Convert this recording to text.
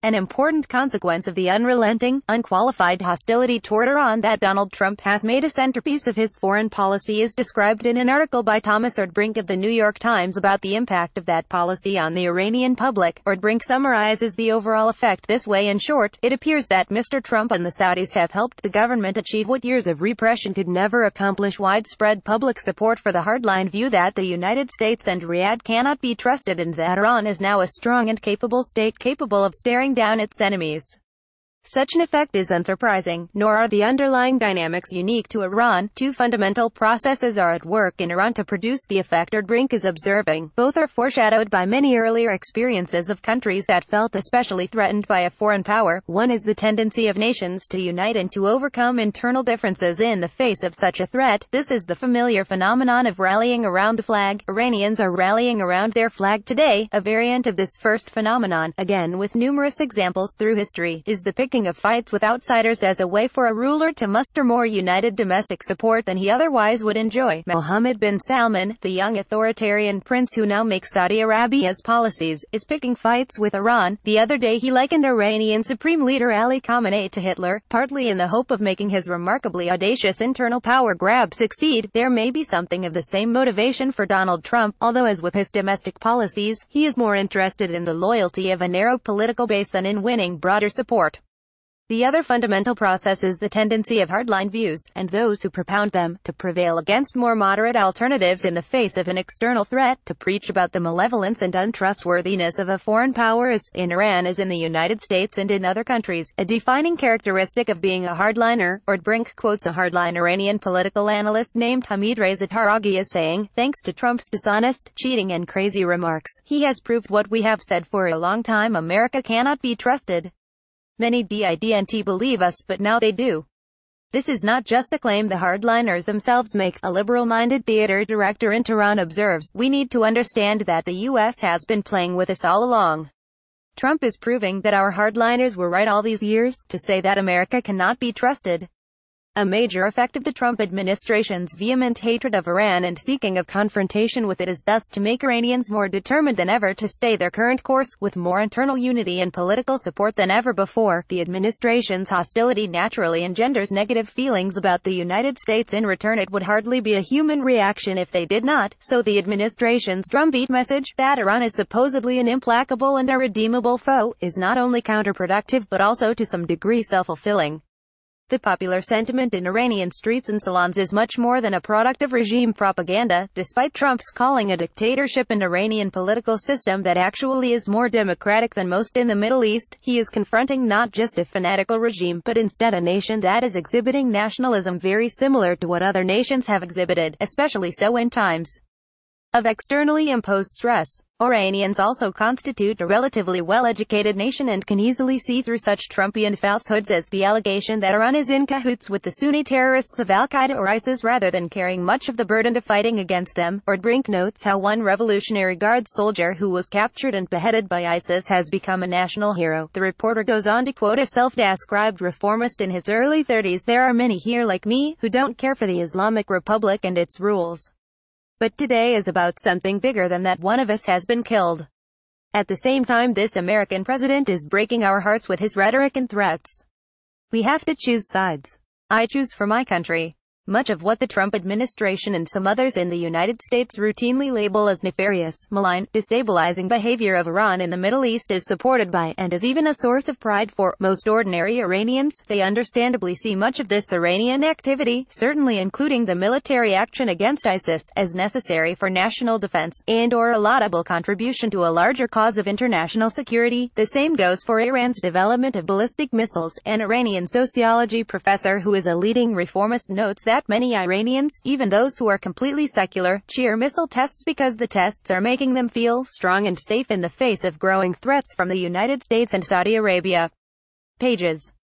An important consequence of the unrelenting, unqualified hostility toward Iran that Donald Trump has made a centerpiece of his foreign policy is described in an article by Thomas Erdbrink of the New York Times about the impact of that policy on the Iranian public. Erdbrink summarizes the overall effect this way: in short, it appears that Mr. Trump and the Saudis have helped the government achieve what years of repression could never accomplish: widespread public support for the hardline view that the United States and Riyadh cannot be trusted, and that Iran is now a strong and capable state capable of staring down its enemies. Such an effect is unsurprising, nor are the underlying dynamics unique to Iran. Two fundamental processes are at work in Iran to produce the effect Erdbrink is observing. Both are foreshadowed by many earlier experiences of countries that felt especially threatened by a foreign power. One is the tendency of nations to unite and to overcome internal differences in the face of such a threat. This is the familiar phenomenon of rallying around the flag. Iranians are rallying around their flag today. A variant of this first phenomenon, again with numerous examples through history, is the picking of fights with outsiders as a way for a ruler to muster more united domestic support than he otherwise would enjoy. Mohammed bin Salman, the young authoritarian prince who now makes Saudi Arabia's policies, is picking fights with Iran. The other day he likened Iranian Supreme Leader Ali Khamenei to Hitler, partly in the hope of making his remarkably audacious internal power grab succeed. There may be something of the same motivation for Donald Trump, although as with his domestic policies, he is more interested in the loyalty of a narrow political base than in winning broader support. The other fundamental process is the tendency of hardline views, and those who propound them, to prevail against more moderate alternatives in the face of an external threat, to preach about the malevolence and untrustworthiness of a foreign power is, in Iran as in the United States and in other countries, a defining characteristic of being a hardliner. Erdbrink quotes a hardline Iranian political analyst named Hamid Reza Taraghi as saying, "Thanks to Trump's dishonest, cheating and crazy remarks, he has proved what we have said for a long time: America cannot be trusted. Many didn't believe us, but now they do." This is not just a claim the hardliners themselves make. A liberal-minded theater director in Tehran observes, "We need to understand that the U.S. has been playing with us all along. Trump is proving that our hardliners were right all these years. To say that America cannot be trusted." A major effect of the Trump administration's vehement hatred of Iran and seeking of confrontation with it is thus to make Iranians more determined than ever to stay their current course, with more internal unity and political support than ever before. The administration's hostility naturally engenders negative feelings about the United States. In return, it would hardly be a human reaction if they did not. So the administration's drumbeat message, that Iran is supposedly an implacable and irredeemable foe, is not only counterproductive but also to some degree self-fulfilling. The popular sentiment in Iranian streets and salons is much more than a product of regime propaganda. Despite Trump's calling a dictatorship an Iranian political system that actually is more democratic than most in the Middle East, he is confronting not just a fanatical regime, but instead a nation that is exhibiting nationalism very similar to what other nations have exhibited, especially so in times of externally imposed stress. Iranians also constitute a relatively well-educated nation and can easily see through such Trumpian falsehoods as the allegation that Iran is in cahoots with the Sunni terrorists of Al-Qaeda or ISIS rather than carrying much of the burden of fighting against them. Erdbrink notes how one Revolutionary Guard soldier who was captured and beheaded by ISIS has become a national hero. The reporter goes on to quote a self-described reformist in his early 30s, "There are many here like me, who don't care for the Islamic Republic and its rules. But today is about something bigger than that. One of us has been killed." At the same time, this American president is breaking our hearts with his rhetoric and threats. We have to choose sides. I choose for my country. Much of what the Trump administration and some others in the United States routinely label as nefarious, malign, destabilizing behavior of Iran in the Middle East is supported by, and is even a source of pride for, most ordinary Iranians. They understandably see much of this Iranian activity, certainly including the military action against ISIS, as necessary for national defense, and/or a laudable contribution to a larger cause of international security. The same goes for Iran's development of ballistic missiles. An Iranian sociology professor who is a leading reformist notes that many Iranians, even those who are completely secular, cheer missile tests because the tests are making them feel strong and safe in the face of growing threats from the United States and Saudi Arabia. Pages